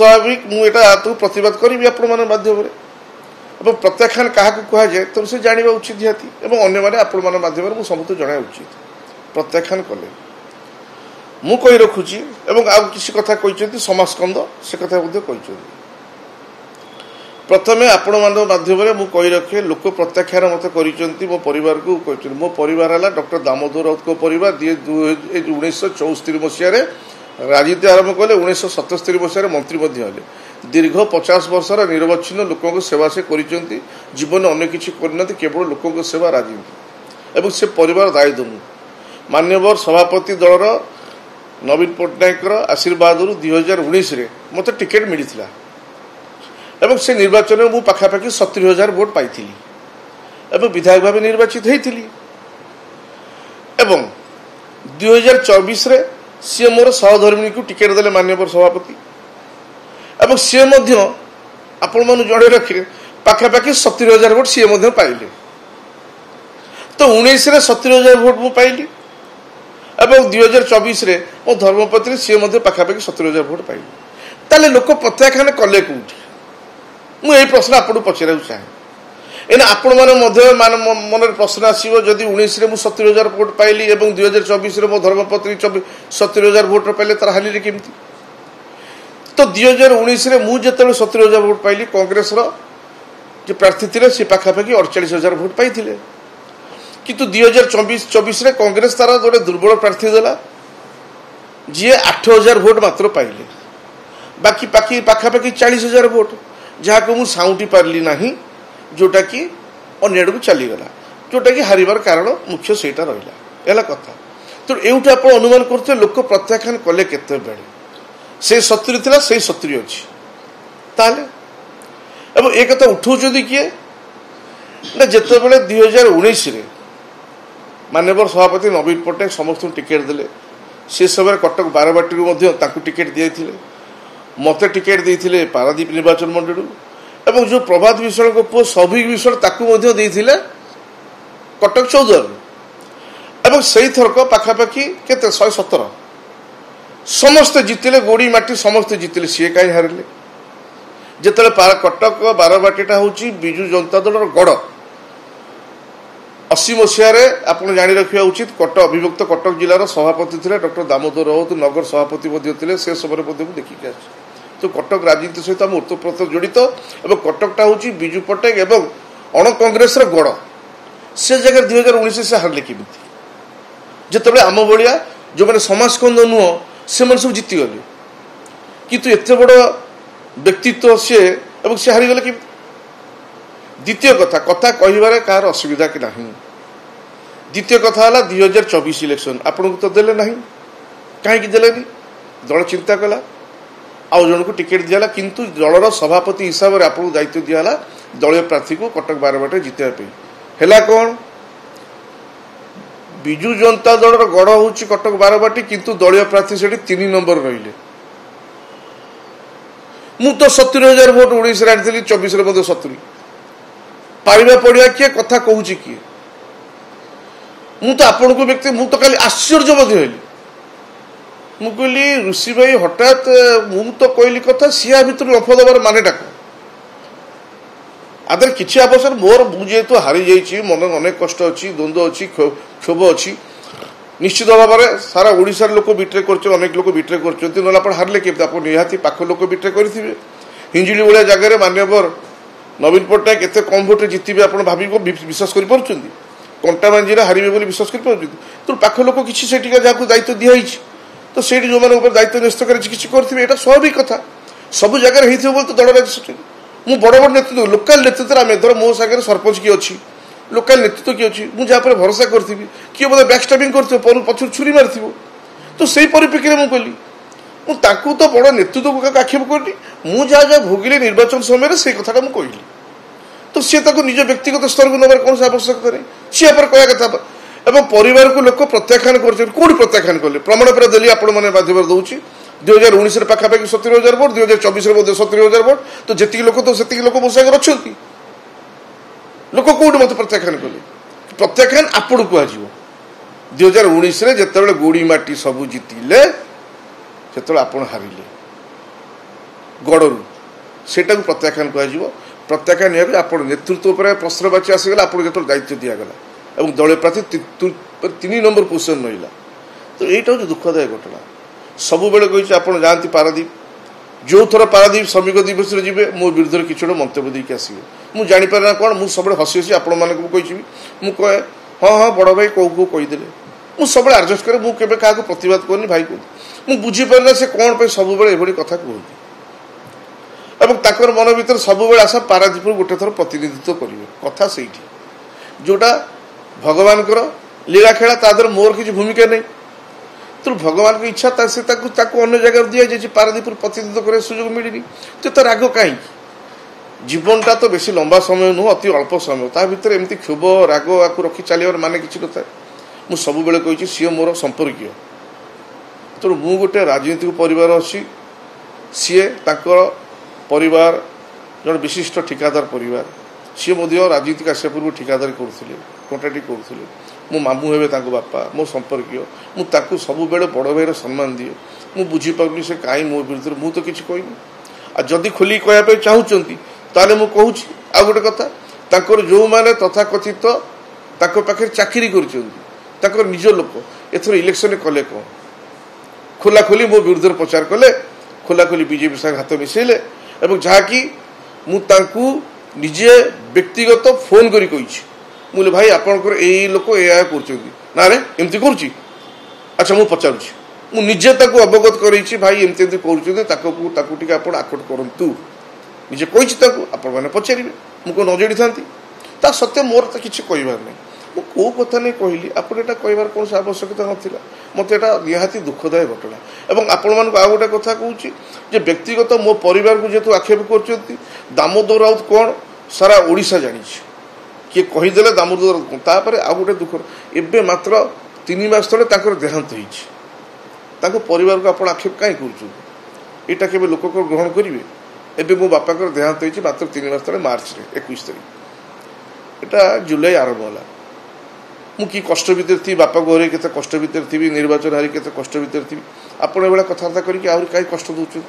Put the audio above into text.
स्वाभाविक मुझे प्रतिवाद करी आपण मान माध्यम प्रत्याख्यान क्या कहुए तो से जाना उचित निहाती अन्य आपण मान माध्यम समस्त जना उचित प्रत्याख्यान कले मु कही रखुची आउ किसी कथा कहते समाजस्कंद से कथा प्रथमे आपण मान माध्यम मु कही रखे लोक प्रत्याख्यान मत कर मो परिवार को कहते मो परिवार है डॉक्टर दामोदर राउत को परिवार 1974 मसीह राजनीति आरंभ कले 1977 मसीह मंत्री दीर्घ 50 वर्षर निरवच्छिन्न लोकों सेवा से करिसेंती जीवन अन्य किसी करना केवल लोकों सेवा राजनीति एवं से परिवार दायित्व मान्यवर सभापति दलर नवीन पट्टनायक आशीर्वाद 2019 मत टिकेट मिलता एवं से निर्वाचन में पाखापाखि 70,000 वोट पाई एवं विधायक भाव निर्वाचित होती एवं 2024 सी मोर सहधर्मिणी को टिकेट देले मान्यवर सभापति एवं सी आपण मन जड़े रखिले पाखापाखि 70,000 वोट सी पाइले तो 19 रे 70,000 वोट मु पाइली एवं 2024 मो धर्मपत्नी सी पाखापाखि 70,000 वोट पाइली ताले लोक प्रत्याख्यान कले कौटी मुझे प्रश्न आपको पचार चाहे एना आपण मन प्रश्न आसो जदि 19 रे 70,000 वोट पाइली और 2024 मो धर्मपत्नी 70,000 वोट पाइले तार हाली केमती तो 2019 रे मुझे 70,000 वोट पाइली कांग्रेस जो प्रार्थी थे सी पाखापाखि 48,000 वोट पाई किंतु 2024 रे कांग्रेस तार गोटे दुर्बल प्रार्थी देला जी 8,000 वोट मात्र पाइले बाकी बाकी पाखापाखि 40,000 वोट जहाँ को मुझे साउंटी पार्ली ना जोटा कि अन्य को चलीगला जोटा कि हारिबार कारण मुख्य सेटा रहा कथा तो एवं आप अनुमान करते लोक प्रत्याख्यान कले केते बेले से 70 थिला से 70 अच्छी ताले एक कथा उठाऊँ किए ना जिते बड़े 2019 मान्यवर सभापति नवीन पट्टनायक समस्त टिकेट देले से समय कटक बारबाटी टिकेट दिए मत टिकेट देते पारादीप निर्वाचन मंडल एवं जो प्रभात विश्वाल को पुओ सौभिक विश्वाल कटक 14 एवं से थरक पाखापाखि केते 117 समस्त जीतिले गोड़ी माटी समस्त जीतिले सी कहीं हारिले जिते कटक बारबाटीटा हूँ विजु जनता दल गड़ 80 मसीह आप जाणी रखा उचित कटक अभिभक्त कटक जिलार सभापति थे डॉक्टर दामोदर राउत नगर सभापति थे से समय देखिए तो कटक राजनीति सहित आम ओतप्रोत जड़ित और कटकटा हूँ विजु पट्टनायक एवं अण कांग्रेस गड़ से जगह 2019 से हारिले केमी जिते आम भाया जो मैंने समाजस्कंद नुह से सब जीतीगले किंतु एत बड़ व्यक्तित्व सी सी हारीगले केमी द्वितीय कथा कथा कह कहार असुविधा कि ना द्वितीय कथा है 2024 इलेक्शन आपन को तो देले ना कहीं देलेनी दल चिंता कला आउ जन को टिकेट दिला किंतु दलर सभापति हिसाब से आपको दायित्व दिहला दलीय प्रार्थी को कटक बारबाटी जितने है कौन विजु जनता दल गड़ हूँ कटक बारबाटी किंतु दलीय प्रार्थी से 3 नंबर रहिले मु तो 70,000 वोट 19 आनी 24 70 पारिबा पड़िया किए कथा कहूँ किए मु तो आपण को व्यक्ति मु तो खाली आश्चर्य हली मु कहली ऋषि भाई हठात मु तो कहली कथा सिया भितर लफ दबार माने डाक आदर किसी अवसर मोर जेहेतु हारी जाइए मन अनेक कष्ट अच्छी द्वंद्व अच्छी क्षोभ अच्छी निश्चित भाव में सारा ओडिशार लोक बिट्रे कर अनेक लोक बिट्रे कर हारे के निहाती पाख लोक बिट्रे करेंगे हिंजिली भाया जगह मान्यवर नवीन पट्टनायक एत कम भोटे जितबे आप भावी विश्वास कर कंटा मांझी हारे बोली विश्वास कर तो पाख लोक किसी से जहाँ दायित्व दिखाई तो से जो मैंने दायित्व न्यस्त कर स्वाभाविक कथा सब जगह हो तो दल राज्य मु बड़ बड़ नेतृत्व लोकाल नेतृत्व आम धर मो सागर सरपंच किए अच्छी लोकाल नेतृत्व किए अच्छी मुझे भरोसा करी किए बोले बैकस्टाबिंग कर पचर छुरी मारी तो से परिप्रेक्षी में कहली मुझे तो बड़ नेतृत्व को आक्षेप करनी मुझे जहाँ भोगिले निर्वाचन समय से कथा कहली तो सी निज व्यक्तिगत स्तर को नबार कौन आवश्यकता नहीं सी कह कथा एवं परिवार को लोक प्रत्याख्यान कर कौटी प्रत्याख्यान कले प्रमाण पत्र देली आपण मैंने माध्यम दूसरी 2019 पाखापाखि 70,000 वोट 2024 में 70,000 वोट तो जी लोक तो से लोक मो सागर अच्छा लोक कौट मत प्रत्याख्यान कले प्रत्याख्यान आपण कह 2019 जिते गोड़ी माटी सबू जीतिले से आप हारिले ଗଡ଼ରୁ ସେଇଟାକୁ ପ୍ରତ୍ୟାଖ୍ୟାନ କୁହାଯିବ। ପ୍ରତ୍ୟାଖ୍ୟାନ ନିଆଗଲେ ଆପଣ ନେତୃତ୍ୱ ଉପରେ ପ୍ରଶ୍ନବାଚୀ ଆସିଗଲା, ଆପଣଙ୍କୁ ଯେତେବେଳେ ଦାୟିତ୍ୱ ଦିଆଗଲା ଏବଂ ଦଳୀୟ ପ୍ରାର୍ଥୀ 3 ନମ୍ବର ପୋଜିସନ୍ ରହିଲା। ତ ଏଇଟା ହେଉଛି ଦୁଃଖଦାୟକ ଘଟଣା। ସବୁବେଳେ କହିଛି ଆପଣ ଯାଆନ୍ତି ପାରାଦୀପ, ଯେଉଁ ଥର ପାରାଦୀପ ଶ୍ରମିକ ଦିବସରେ ଯିବେ ମୋ ବିରୁଦ୍ଧରେ କିଛି ଗୋଟେ ମନ୍ତବ୍ୟ ଦେଇକି ଆସିବେ। ମୁଁ ଜାଣିପାରେ ନା କ'ଣ, ମୁଁ ସବୁବେଳେ ହସି ହସି ଆପଣମାନଙ୍କୁ କହିଯିବି। ମୁଁ କହେ ହଁ ବଡ଼ ଭାଇ କେଉଁ କହିଦେଲେ। ମୁଁ ସବୁବେଳେ ଆଡ଼ଜଷ୍ଟ କରେ, ମୁଁ କେବେ କାହାକୁ ପ୍ରତିବାଦ କରୁନି ଭାଇ କୁହନ୍ତି। ମୁଁ ବୁଝିପାରେ ନା ସେ କ'ଣ ପାଇଁ ସବୁବେଳେ ଏଭଳି କଥା କୁହନ୍ତି ଏବଂ ତାଙ୍କର ମନ ଭିତରେ ସବୁବେଳେ ଆଶା ପାରାଦୀପରୁ ଗୋଟେ ଥର ପ୍ରତିନିଧିତ୍ୱ କରିବେ। କଥା ସେଇଠି, ଯେଉଁଟା ଭଗବାନଙ୍କର ଲୀଳା ଖେଳା, ତା ଦେହରେ ମୋର କିଛି ଭୂମିକା ନାହିଁ। ତେଣୁ ଭଗବାନଙ୍କ ଇଚ୍ଛା ସେ ତାକୁ ଅନ୍ୟ ଜାଗାରେ ଦିଆଯାଇଛି, ପାରାଦୀପରୁ ପ୍ରତିନିଧିତ୍ୱ କରିବା ସୁଯୋଗ ମିଳିନି। ତ ତା ରାଗ କାହିଁକି? ଜୀବନଟା ତ ବେଶୀ ଲମ୍ବା ସମୟ ନୁହଁ, ଅତି ଅଳ୍ପ ସମୟ। ତା ଭିତରେ ଏମିତି କ୍ଷୋଭ ରାଗ ଆକୁ ରଖି ଚାଲିବାର ମାନେ କିଛି ନଥାଏ। ମୁଁ ସବୁବେଳେ କହିଛି ସିଏ ମୋର ସମ୍ପର୍କୀୟ। ତେଣୁ ମୁଁ ଗୋଟେ ରାଜନୈତିକ ପରିବାର ଅଛି, ସିଏ ତାଙ୍କର ପରିବାର ଜଣେ ବିଶିଷ୍ଟ ଠିକାଦାର ପରିବାର। ସିଏ ମଧ୍ୟ ରାଜନୀତିକ ଆସିବା ପୂର୍ବରୁ ଠିକାଦାରୀ କରୁଥିଲେ, କଣ୍ଟ୍ରାକ୍ଟିଂ କରୁଥିଲେ। ମୋ ମାମୁଁ ହେବେ ତାଙ୍କ ବାପା, ମୋ ସମ୍ପର୍କୀୟ। ମୁଁ ତାକୁ ସବୁବେଳେ ବଡ଼ ଭାଇର ସମ୍ମାନ ଦିଏ। ମୁଁ ବୁଝିପାରୁନି ସେ କାହିଁ ମୋ ବିରୁଦ୍ଧରେ, ମୁଁ ତ କିଛି କହିନି। ଆଉ ଯଦି ଖୋଲିକି କହିବା ପାଇଁ ଚାହୁଁଛନ୍ତି ତାହେଲେ ମୁଁ କହୁଛି ଆଉ ଗୋଟେ କଥା, ତାଙ୍କର ଯେଉଁମାନେ ତଥାକଥିତ ତାଙ୍କ ପାଖରେ ଚାକିରି କରିଛନ୍ତି, ତାଙ୍କର ନିଜ ଲୋକ ଏଥର ଇଲେକ୍ସନରେ କଲେ କ'ଣ? ଖୋଲାଖୋଲି ମୋ ବିରୁଦ୍ଧରେ ପ୍ରଚାର କଲେ, ଖୋଲାଖୋଲି ବିଜେପି ସାଙ୍ଗେ ହାତ ମିଶାଇଲେ ଏବଂ ଯାହାକି ମୁଁ ତାଙ୍କୁ ନିଜେ ବ୍ୟକ୍ତିଗତ ଫୋନ୍ କରି କହିଛି। ମୁଁ କହିଲି ଭାଇ ଆପଣଙ୍କର ଏଇ ଲୋକ ଏଇଆ କରୁଛନ୍ତି, ନାରେ ଏମିତି କରୁଛି, ଆଚ୍ଛା ମୁଁ ପଚାରୁଛି। ମୁଁ ନିଜେ ତାକୁ ଅବଗତ କରାଇଛି, ଭାଇ ଏମିତି କରୁଛନ୍ତି, ତାକୁ ଟିକେ ଆପଣ ଆକଟ କରନ୍ତୁ। ନିଜେ କହିଛି ତାକୁ, ଆପଣମାନେ ପଚାରିବେ। ମୁଁ କ'ଣ ନ ଜାଣିଥାନ୍ତି? ତା ସତ୍ତ୍ୱେ ମୋର ତ କିଛି କହିବାର ନାହିଁ। ମୁଁ କେଉଁ କଥା ନେଇ କହିଲି, ଆପଣ ଏଇଟା କହିବାର କୌଣସି ଆବଶ୍ୟକତା ନଥିଲା। ମୋତେ ଏଇଟା ନିହାତି ଦୁଃଖଦାୟକ ଘଟଣା। ଏବଂ ଆପଣମାନଙ୍କୁ ଆଉ ଗୋଟେ କଥା କହୁଛି ଯେ ବ୍ୟକ୍ତିଗତ ମୋ ପରିବାରକୁ ଯେହେତୁ ଆକ୍ଷେପ କରୁଛନ୍ତି, ଦାମୋଦର ରାଉତ କ'ଣ ସାରା ଓଡ଼ିଶା ଜାଣିଛି। କିଏ କହିଦେଲେ ଦାମୋଦର ରାଉତ କ'ଣ। ତାପରେ ଆଉ ଗୋଟେ ଦୁଃଖ, ଏବେ ମାତ୍ର 3 ମାସ ତଳେ ତାଙ୍କର ଦେହାନ୍ତ ହେଇଛି। ତାଙ୍କ ପରିବାରକୁ ଆପଣ ଆକ୍ଷେପ କାହିଁ କରୁଛନ୍ତି? ଏଇଟା କେବେ ଲୋକ ଗ୍ରହଣ କରିବେ? ଏବେ ମୋ ବାପାଙ୍କର ଦେହାନ୍ତ ହେଇଛି ମାତ୍ର 3 ମାସ ତଳେ, ମାର୍ଚ୍ଚରେ 21 ତାରିଖ। এটা জুলাই আরম্ভ ହେଲା। ମୁଁ କି କଷ୍ଟ ଭିତରେ ଥିବି, ବାପା ଘରେ କେତେ କଷ୍ଟ ଭିତରେ ଥିବି, ନିର୍ବାଚନ ହାରି କେତେ କଷ୍ଟ ଭିତରେ ଥିବି। ଆପଣ ଏଭଳିଆ କଥାବାର୍ତ୍ତା କରିକି ଆହୁରି କାହିଁ କଷ୍ଟ ଦେଉଛନ୍ତି?